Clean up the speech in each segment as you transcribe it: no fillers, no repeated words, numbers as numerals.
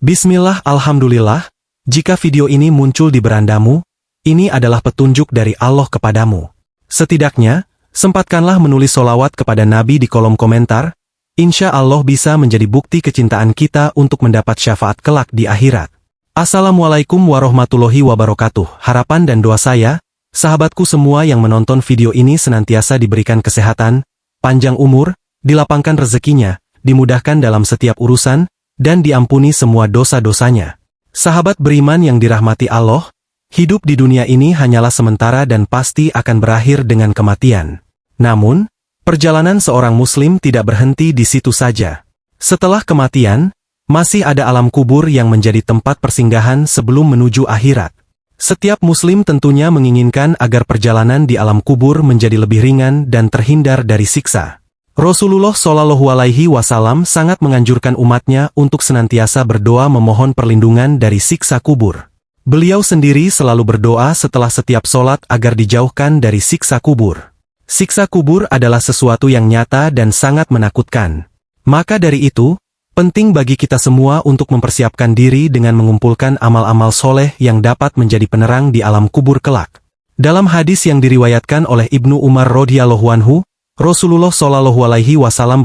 Bismillah, alhamdulillah, jika video ini muncul di berandamu, ini adalah petunjuk dari Allah kepadamu. Setidaknya, sempatkanlah menulis solawat kepada Nabi di kolom komentar, insya Allah bisa menjadi bukti kecintaan kita untuk mendapat syafaat kelak di akhirat. Assalamualaikum warahmatullahi wabarakatuh. Harapan dan doa saya, sahabatku semua yang menonton video ini senantiasa diberikan kesehatan, panjang umur, dilapangkan rezekinya, dimudahkan dalam setiap urusan, dan diampuni semua dosa-dosanya. Sahabat beriman yang dirahmati Allah, hidup di dunia ini hanyalah sementara dan pasti akan berakhir dengan kematian. Namun, perjalanan seorang muslim tidak berhenti di situ saja. Setelah kematian, masih ada alam kubur yang menjadi tempat persinggahan sebelum menuju akhirat. Setiap muslim tentunya menginginkan agar perjalanan di alam kubur menjadi lebih ringan dan terhindar dari siksa. Rasulullah SAW sangat menganjurkan umatnya untuk senantiasa berdoa memohon perlindungan dari siksa kubur. Beliau sendiri selalu berdoa setelah setiap sholat agar dijauhkan dari siksa kubur. Siksa kubur adalah sesuatu yang nyata dan sangat menakutkan. Maka dari itu, penting bagi kita semua untuk mempersiapkan diri dengan mengumpulkan amal-amal soleh yang dapat menjadi penerang di alam kubur kelak. Dalam hadis yang diriwayatkan oleh Ibnu Umar radhiyallahu anhu, Rasulullah SAW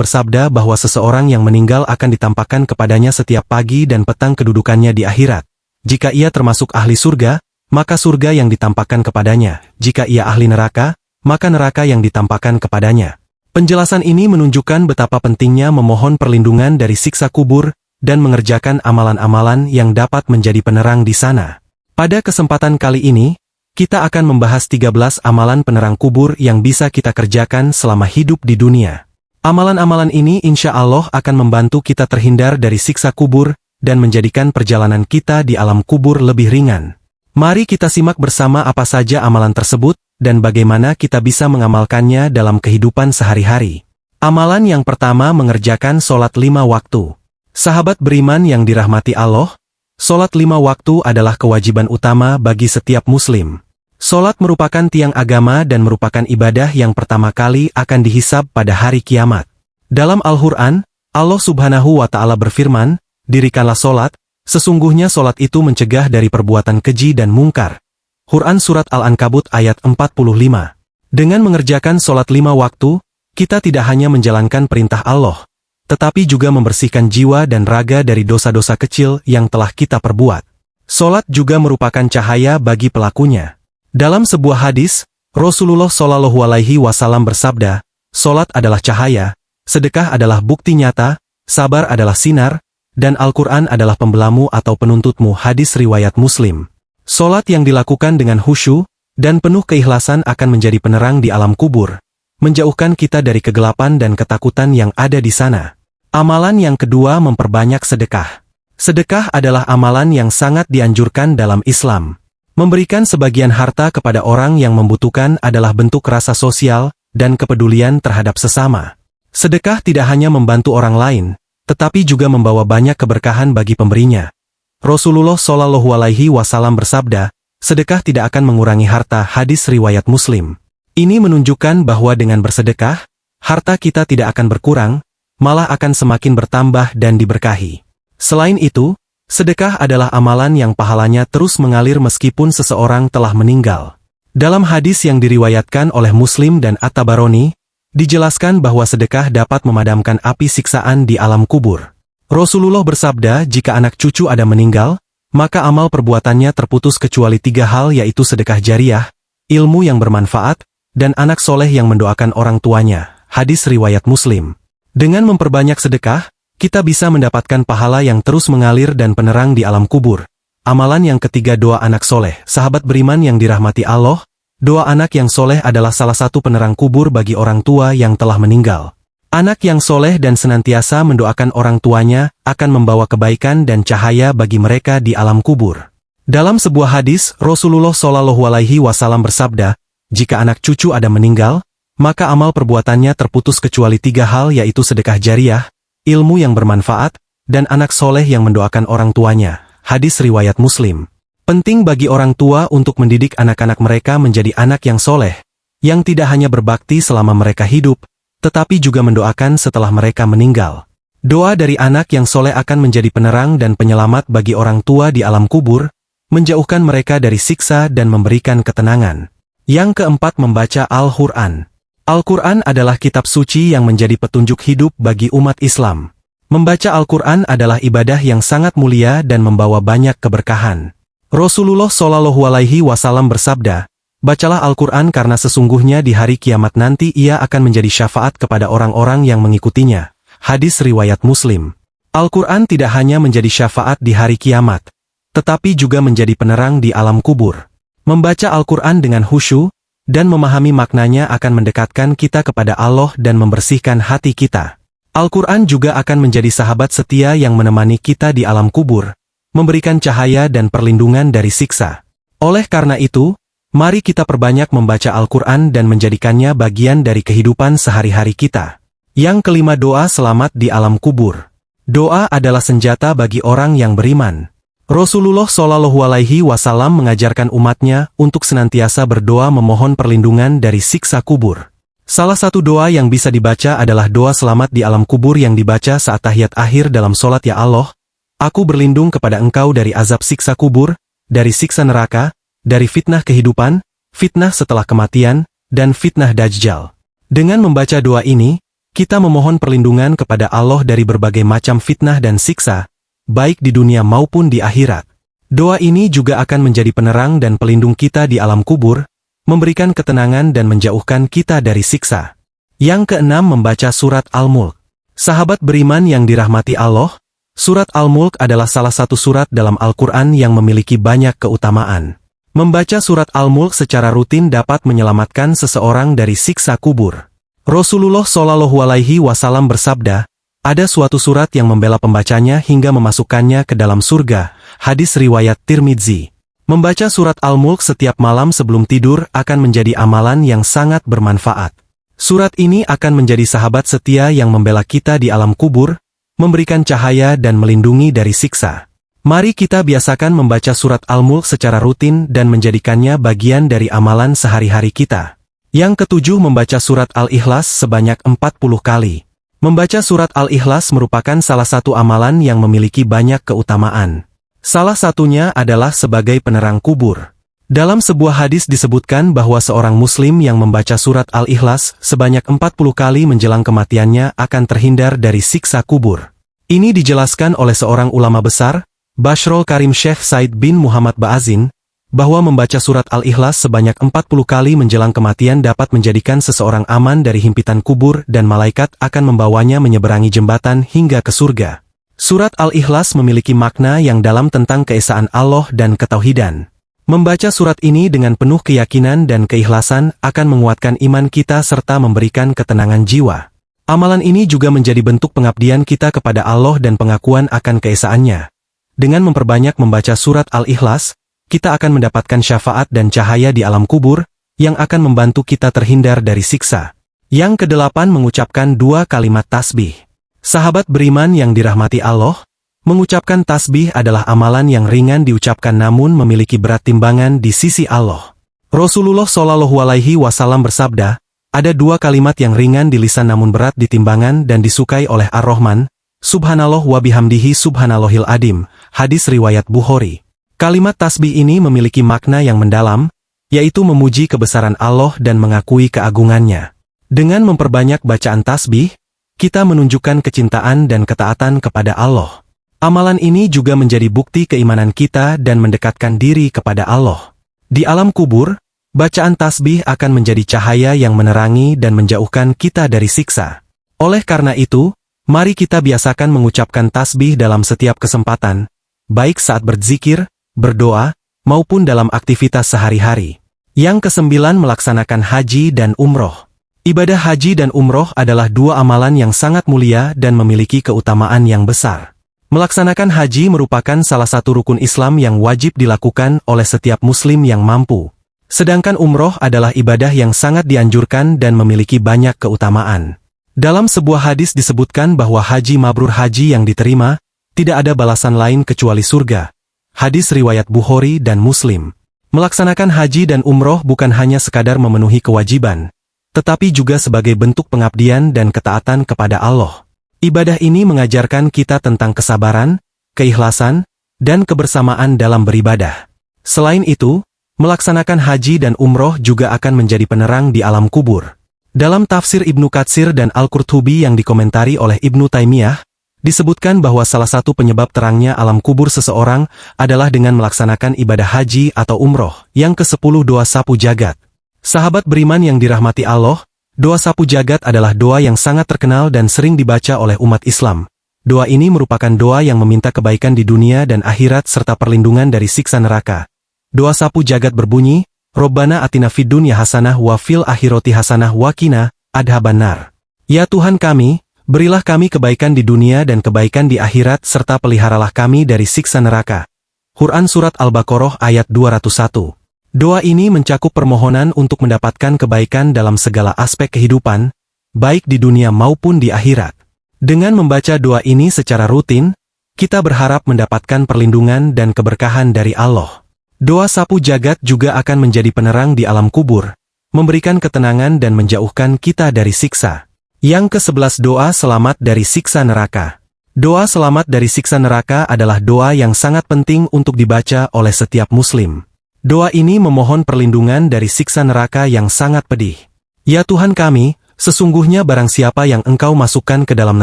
bersabda bahwa seseorang yang meninggal akan ditampakkan kepadanya setiap pagi dan petang kedudukannya di akhirat. Jika ia termasuk ahli surga, maka surga yang ditampakkan kepadanya. Jika ia ahli neraka, maka neraka yang ditampakkan kepadanya. Penjelasan ini menunjukkan betapa pentingnya memohon perlindungan dari siksa kubur dan mengerjakan amalan-amalan yang dapat menjadi penerang di sana. Pada kesempatan kali ini, kita akan membahas 13 amalan penerang kubur yang bisa kita kerjakan selama hidup di dunia. Amalan-amalan ini insya Allah akan membantu kita terhindar dari siksa kubur dan menjadikan perjalanan kita di alam kubur lebih ringan. Mari kita simak bersama apa saja amalan tersebut dan bagaimana kita bisa mengamalkannya dalam kehidupan sehari-hari. Amalan yang pertama, mengerjakan sholat 5 waktu. Sahabat beriman yang dirahmati Allah, sholat 5 waktu adalah kewajiban utama bagi setiap muslim. Sholat merupakan tiang agama dan merupakan ibadah yang pertama kali akan dihisab pada hari kiamat. Dalam Al-Quran, Allah Subhanahu wa Ta'ala berfirman, "Dirikanlah sholat, sesungguhnya sholat itu mencegah dari perbuatan keji dan mungkar." Quran Surat Al-Ankabut ayat 45. Dengan mengerjakan sholat 5 waktu, kita tidak hanya menjalankan perintah Allah, tetapi juga membersihkan jiwa dan raga dari dosa-dosa kecil yang telah kita perbuat. Sholat juga merupakan cahaya bagi pelakunya. Dalam sebuah hadis, Rasulullah SAW bersabda, "Sholat adalah cahaya, sedekah adalah bukti nyata, sabar adalah sinar, dan Al-Quran adalah pembelamu atau penuntutmu." Hadis riwayat Muslim. Sholat yang dilakukan dengan khusyuk dan penuh keikhlasan akan menjadi penerang di alam kubur, menjauhkan kita dari kegelapan dan ketakutan yang ada di sana. Amalan yang kedua, memperbanyak sedekah. Sedekah adalah amalan yang sangat dianjurkan dalam Islam. Memberikan sebagian harta kepada orang yang membutuhkan adalah bentuk rasa sosial dan kepedulian terhadap sesama. Sedekah tidak hanya membantu orang lain, tetapi juga membawa banyak keberkahan bagi pemberinya. Rasulullah SAW bersabda, "Sedekah tidak akan mengurangi harta." Hadis riwayat Muslim. Ini menunjukkan bahwa dengan bersedekah, harta kita tidak akan berkurang, malah akan semakin bertambah dan diberkahi. Selain itu, sedekah adalah amalan yang pahalanya terus mengalir meskipun seseorang telah meninggal. Dalam hadis yang diriwayatkan oleh Muslim dan At-Tabarani, dijelaskan bahwa sedekah dapat memadamkan api siksaan di alam kubur. Rasulullah bersabda, jika anak cucu ada meninggal, maka amal perbuatannya terputus kecuali 3 hal, yaitu sedekah jariah, ilmu yang bermanfaat, dan anak soleh yang mendoakan orang tuanya. Hadis riwayat Muslim. Dengan memperbanyak sedekah, kita bisa mendapatkan pahala yang terus mengalir dan penerang di alam kubur. Amalan yang ketiga, doa anak soleh. Sahabat beriman yang dirahmati Allah, doa anak yang soleh adalah salah satu penerang kubur bagi orang tua yang telah meninggal. Anak yang soleh dan senantiasa mendoakan orang tuanya akan membawa kebaikan dan cahaya bagi mereka di alam kubur. Dalam sebuah hadis, Rasulullah SAW bersabda, jika anak cucu ada meninggal, maka amal perbuatannya terputus kecuali 3 hal, yaitu sedekah jariah, ilmu yang bermanfaat, dan anak soleh yang mendoakan orang tuanya. Hadis riwayat Muslim. Penting bagi orang tua untuk mendidik anak-anak mereka menjadi anak yang soleh, yang tidak hanya berbakti selama mereka hidup, tetapi juga mendoakan setelah mereka meninggal. Doa dari anak yang soleh akan menjadi penerang dan penyelamat bagi orang tua di alam kubur, menjauhkan mereka dari siksa dan memberikan ketenangan. Yang keempat, membaca Al-Quran. Al-Quran adalah kitab suci yang menjadi petunjuk hidup bagi umat Islam. Membaca Al-Quran adalah ibadah yang sangat mulia dan membawa banyak keberkahan. Rasulullah SAW bersabda, "Bacalah Al-Quran karena sesungguhnya di hari kiamat nanti ia akan menjadi syafaat kepada orang-orang yang mengikutinya." Hadis riwayat Muslim. Al-Quran tidak hanya menjadi syafaat di hari kiamat, tetapi juga menjadi penerang di alam kubur. Membaca Al-Quran dengan khusyuk dan memahami maknanya akan mendekatkan kita kepada Allah dan membersihkan hati kita. Al-Quran juga akan menjadi sahabat setia yang menemani kita di alam kubur, memberikan cahaya dan perlindungan dari siksa. Oleh karena itu, mari kita perbanyak membaca Al-Quran dan menjadikannya bagian dari kehidupan sehari-hari kita. Yang kelima, doa selamat di alam kubur. Doa adalah senjata bagi orang yang beriman. Rasulullah SAW mengajarkan umatnya untuk senantiasa berdoa memohon perlindungan dari siksa kubur. Salah satu doa yang bisa dibaca adalah doa selamat di alam kubur yang dibaca saat tahiyat akhir dalam sholat. Ya Allah, aku berlindung kepada Engkau dari azab siksa kubur, dari siksa neraka, dari fitnah kehidupan, fitnah setelah kematian, dan fitnah Dajjal. Dengan membaca doa ini, kita memohon perlindungan kepada Allah dari berbagai macam fitnah dan siksa, baik di dunia maupun di akhirat. Doa ini juga akan menjadi penerang dan pelindung kita di alam kubur, memberikan ketenangan dan menjauhkan kita dari siksa. Yang keenam, membaca surat Al-Mulk. Sahabat beriman yang dirahmati Allah, surat Al-Mulk adalah salah satu surat dalam Al-Quran yang memiliki banyak keutamaan. Membaca surat Al-Mulk secara rutin dapat menyelamatkan seseorang dari siksa kubur. Rasulullah SAW bersabda, ada suatu surat yang membela pembacanya hingga memasukkannya ke dalam surga. Hadis riwayat Tirmidzi. Membaca surat Al-Mulk setiap malam sebelum tidur akan menjadi amalan yang sangat bermanfaat. Surat ini akan menjadi sahabat setia yang membela kita di alam kubur, memberikan cahaya dan melindungi dari siksa. Mari kita biasakan membaca surat Al-Mulk secara rutin dan menjadikannya bagian dari amalan sehari-hari kita. Yang ketujuh, membaca surat Al-Ikhlas sebanyak 40 kali. Membaca surat Al-Ikhlas merupakan salah satu amalan yang memiliki banyak keutamaan. Salah satunya adalah sebagai penerang kubur. Dalam sebuah hadis disebutkan bahwa seorang muslim yang membaca surat Al-Ikhlas sebanyak 40 kali menjelang kematiannya akan terhindar dari siksa kubur. Ini dijelaskan oleh seorang ulama besar, Bashrul Karim Syekh Said bin Muhammad Ba'azin, bahwa membaca surat Al-Ikhlas sebanyak 40 kali menjelang kematian dapat menjadikan seseorang aman dari himpitan kubur dan malaikat akan membawanya menyeberangi jembatan hingga ke surga. Surat Al-Ikhlas memiliki makna yang dalam tentang keesaan Allah dan ketauhidan. Membaca surat ini dengan penuh keyakinan dan keikhlasan akan menguatkan iman kita serta memberikan ketenangan jiwa. Amalan ini juga menjadi bentuk pengabdian kita kepada Allah dan pengakuan akan keesaannya. Dengan memperbanyak membaca surat Al-Ikhlas, kita akan mendapatkan syafaat dan cahaya di alam kubur, yang akan membantu kita terhindar dari siksa. Yang kedelapan, mengucapkan 2 kalimat tasbih. Sahabat beriman yang dirahmati Allah, mengucapkan tasbih adalah amalan yang ringan diucapkan namun memiliki berat timbangan di sisi Allah. Rasulullah SAW bersabda, ada 2 kalimat yang ringan di lisan namun berat di timbangan dan disukai oleh Ar-Rahman, Subhanallah wa bihamdihi subhanallahil adim, hadis riwayat Bukhari. Kalimat tasbih ini memiliki makna yang mendalam, yaitu memuji kebesaran Allah dan mengakui keagungannya. Dengan memperbanyak bacaan tasbih, kita menunjukkan kecintaan dan ketaatan kepada Allah. Amalan ini juga menjadi bukti keimanan kita dan mendekatkan diri kepada Allah. Di alam kubur, bacaan tasbih akan menjadi cahaya yang menerangi dan menjauhkan kita dari siksa. Oleh karena itu, mari kita biasakan mengucapkan tasbih dalam setiap kesempatan, baik saat berzikir, berdoa, maupun dalam aktivitas sehari-hari. Yang kesembilan, melaksanakan haji dan umroh. Ibadah haji dan umroh adalah 2 amalan yang sangat mulia dan memiliki keutamaan yang besar. Melaksanakan haji merupakan salah satu rukun Islam yang wajib dilakukan oleh setiap muslim yang mampu. Sedangkan umroh adalah ibadah yang sangat dianjurkan dan memiliki banyak keutamaan. Dalam sebuah hadis disebutkan bahwa haji mabrur, haji yang diterima, tidak ada balasan lain kecuali surga. Hadis riwayat Bukhari dan Muslim. Melaksanakan haji dan umroh bukan hanya sekadar memenuhi kewajiban, tetapi juga sebagai bentuk pengabdian dan ketaatan kepada Allah. Ibadah ini mengajarkan kita tentang kesabaran, keikhlasan, dan kebersamaan dalam beribadah. Selain itu, melaksanakan haji dan umroh juga akan menjadi penerang di alam kubur. Dalam tafsir Ibnu Katsir dan Al-Qurtubi yang dikomentari oleh Ibnu Taimiyah, disebutkan bahwa salah satu penyebab terangnya alam kubur seseorang adalah dengan melaksanakan ibadah haji atau umroh. Yang ke-10 doa sapu jagat. Sahabat beriman yang dirahmati Allah, doa sapu jagat adalah doa yang sangat terkenal dan sering dibaca oleh umat Islam. Doa ini merupakan doa yang meminta kebaikan di dunia dan akhirat serta perlindungan dari siksa neraka. Doa sapu jagat berbunyi, Robbana atina fid dunya hasanah wa fil akhirati hasanah wa qina adzabannar. Ya Tuhan kami, berilah kami kebaikan di dunia dan kebaikan di akhirat serta peliharalah kami dari siksa neraka. Quran Surat Al-Baqarah ayat 201. Doa ini mencakup permohonan untuk mendapatkan kebaikan dalam segala aspek kehidupan, baik di dunia maupun di akhirat. Dengan membaca doa ini secara rutin, kita berharap mendapatkan perlindungan dan keberkahan dari Allah. Doa sapu jagat juga akan menjadi penerang di alam kubur, memberikan ketenangan dan menjauhkan kita dari siksa. Yang ke-11 doa selamat dari siksa neraka. Doa selamat dari siksa neraka adalah doa yang sangat penting untuk dibaca oleh setiap muslim. Doa ini memohon perlindungan dari siksa neraka yang sangat pedih. Ya Tuhan kami, sesungguhnya barang siapa yang Engkau masukkan ke dalam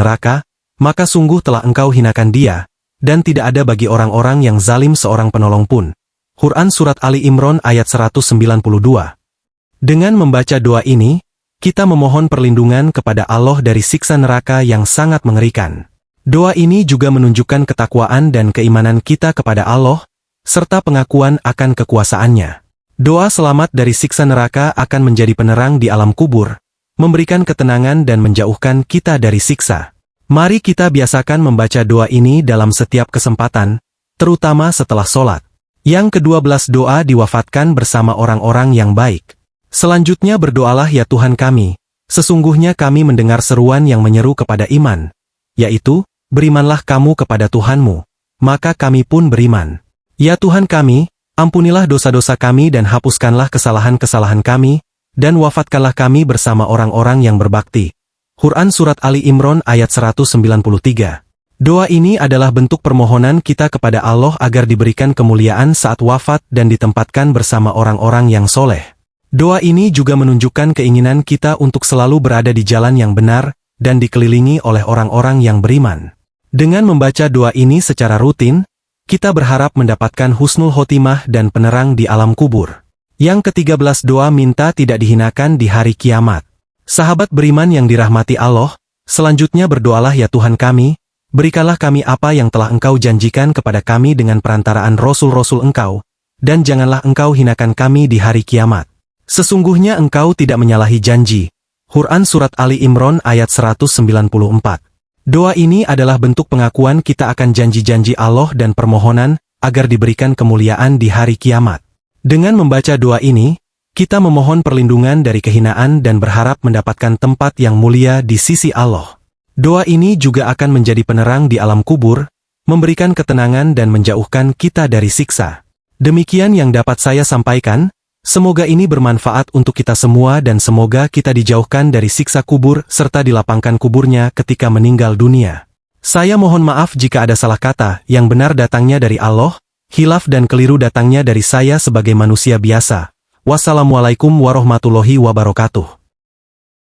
neraka, maka sungguh telah Engkau hinakan dia, dan tidak ada bagi orang-orang yang zalim seorang penolong pun. Quran Surat Ali Imran ayat 192. Dengan membaca doa ini, kita memohon perlindungan kepada Allah dari siksa neraka yang sangat mengerikan. Doa ini juga menunjukkan ketakwaan dan keimanan kita kepada Allah, serta pengakuan akan kekuasaannya. Doa selamat dari siksa neraka akan menjadi penerang di alam kubur, memberikan ketenangan dan menjauhkan kita dari siksa. Mari kita biasakan membaca doa ini dalam setiap kesempatan, terutama setelah sholat. Yang ke-12 doa diwafatkan bersama orang-orang yang baik. Selanjutnya berdoalah ya Tuhan kami, sesungguhnya kami mendengar seruan yang menyeru kepada iman, yaitu, berimanlah kamu kepada Tuhanmu, maka kami pun beriman. Ya Tuhan kami, ampunilah dosa-dosa kami dan hapuskanlah kesalahan-kesalahan kami, dan wafatkanlah kami bersama orang-orang yang berbakti. Quran Surat Ali Imran ayat 193. Doa ini adalah bentuk permohonan kita kepada Allah agar diberikan kemuliaan saat wafat dan ditempatkan bersama orang-orang yang soleh. Doa ini juga menunjukkan keinginan kita untuk selalu berada di jalan yang benar, dan dikelilingi oleh orang-orang yang beriman. Dengan membaca doa ini secara rutin, kita berharap mendapatkan husnul khotimah dan penerang di alam kubur. Yang ke-13 doa minta tidak dihinakan di hari kiamat. Sahabat beriman yang dirahmati Allah, selanjutnya berdoalah ya Tuhan kami, berikanlah kami apa yang telah Engkau janjikan kepada kami dengan perantaraan Rasul-Rasul Engkau, dan janganlah Engkau hinakan kami di hari kiamat. Sesungguhnya Engkau tidak menyalahi janji. Quran Surat Ali Imran ayat 194. Doa ini adalah bentuk pengakuan kita akan janji-janji Allah dan permohonan agar diberikan kemuliaan di hari kiamat. Dengan membaca doa ini, kita memohon perlindungan dari kehinaan dan berharap mendapatkan tempat yang mulia di sisi Allah. Doa ini juga akan menjadi penerang di alam kubur, memberikan ketenangan dan menjauhkan kita dari siksa. Demikian yang dapat saya sampaikan, semoga ini bermanfaat untuk kita semua dan semoga kita dijauhkan dari siksa kubur serta dilapangkan kuburnya ketika meninggal dunia. Saya mohon maaf jika ada salah kata, yang benar datangnya dari Allah, khilaf dan keliru datangnya dari saya sebagai manusia biasa. Wassalamualaikum warahmatullahi wabarakatuh.